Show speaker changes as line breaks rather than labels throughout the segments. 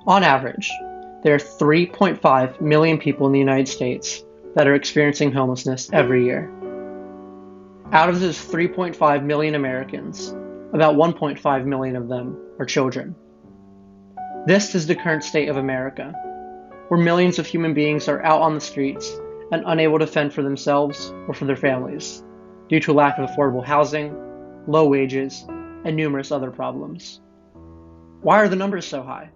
On average, there are 3.5 million people in the United States that are experiencing homelessness every year. Out of those 3.5 million Americans, about 1.5 million of them are children. This is the current state of America, where millions of human beings are out on the streets and unable to fend for themselves or for their families due to a lack of affordable housing, low wages, and numerous other problems. Why are the numbers so high?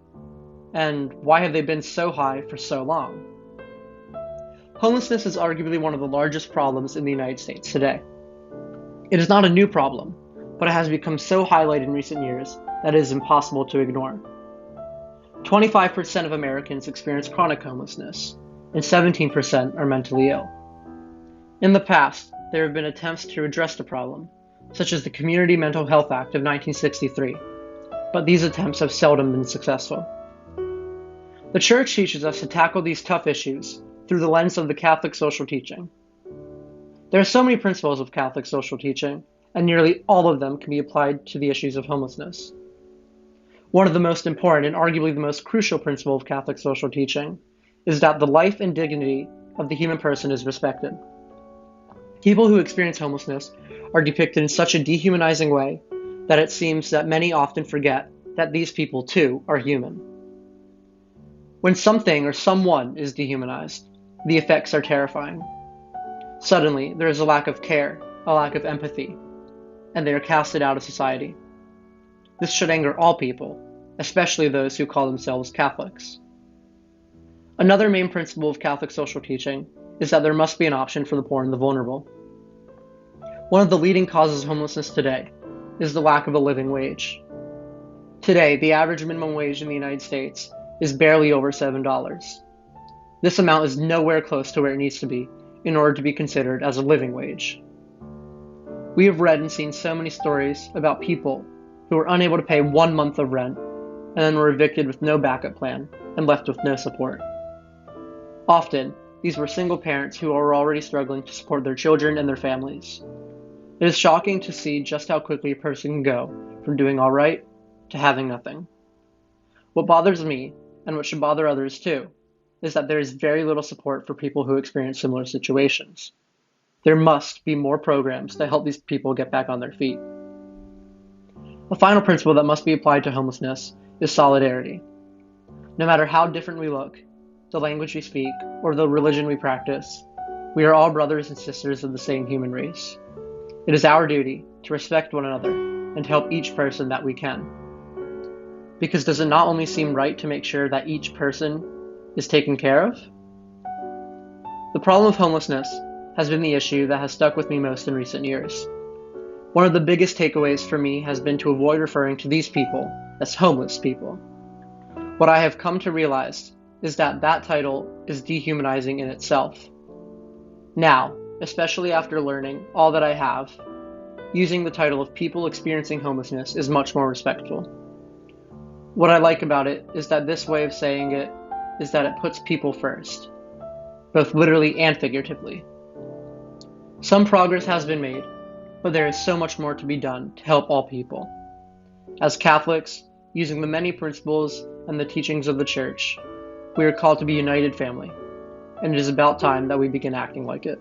And why have they been so high for so long? Homelessness is arguably one of the largest problems in the United States today. It is not a new problem, but it has become so highlighted in recent years that it is impossible to ignore. 25% of Americans experience chronic homelessness, and 17% are mentally ill. In the past, there have been attempts to address the problem, such as the Community Mental Health Act of 1963, but these attempts have seldom been successful. The Church teaches us to tackle these tough issues through the lens of the Catholic social teaching. There are so many principles of Catholic social teaching, and nearly all of them can be applied to the issues of homelessness. One of the most important and arguably the most crucial principle of Catholic social teaching is that the life and dignity of the human person is respected. People who experience homelessness are depicted in such a dehumanizing way that it seems that many often forget that these people too are human. When something or someone is dehumanized, the effects are terrifying. Suddenly, there is a lack of care, a lack of empathy, and they are casted out of society. This should anger all people, especially those who call themselves Catholics. Another main principle of Catholic social teaching is that there must be an option for the poor and the vulnerable. One of the leading causes of homelessness today is the lack of a living wage. Today, the average minimum wage in the United States is barely over $7. This amount is nowhere close to where it needs to be in order to be considered as a living wage. We have read and seen so many stories about people who were unable to pay 1 month of rent and then were evicted with no backup plan and left with no support. Often, these were single parents who were already struggling to support their children and their families. It is shocking to see just how quickly a person can go from doing all right to having nothing. What bothers me, and what should bother others too, is that there is very little support for people who experience similar situations. There must be more programs to help these people get back on their feet. A final principle that must be applied to homelessness is solidarity. No matter how different we look, the language we speak, or the religion we practice, we are all brothers and sisters of the same human race. It is our duty to respect one another and to help each person that we can. Because does it not only seem right to make sure that each person is taken care of? The problem of homelessness has been the issue that has stuck with me most in recent years. One of the biggest takeaways for me has been to avoid referring to these people as homeless people. What I have come to realize is that that title is dehumanizing in itself. Now, especially after learning all that I have, using the title of people experiencing homelessness is much more respectful. What I like about it is that this way of saying it is that it puts people first, both literally and figuratively. Some progress has been made, but there is so much more to be done to help all people. As Catholics, using the many principles and the teachings of the Church, we are called to be a united family, and it is about time that we begin acting like it.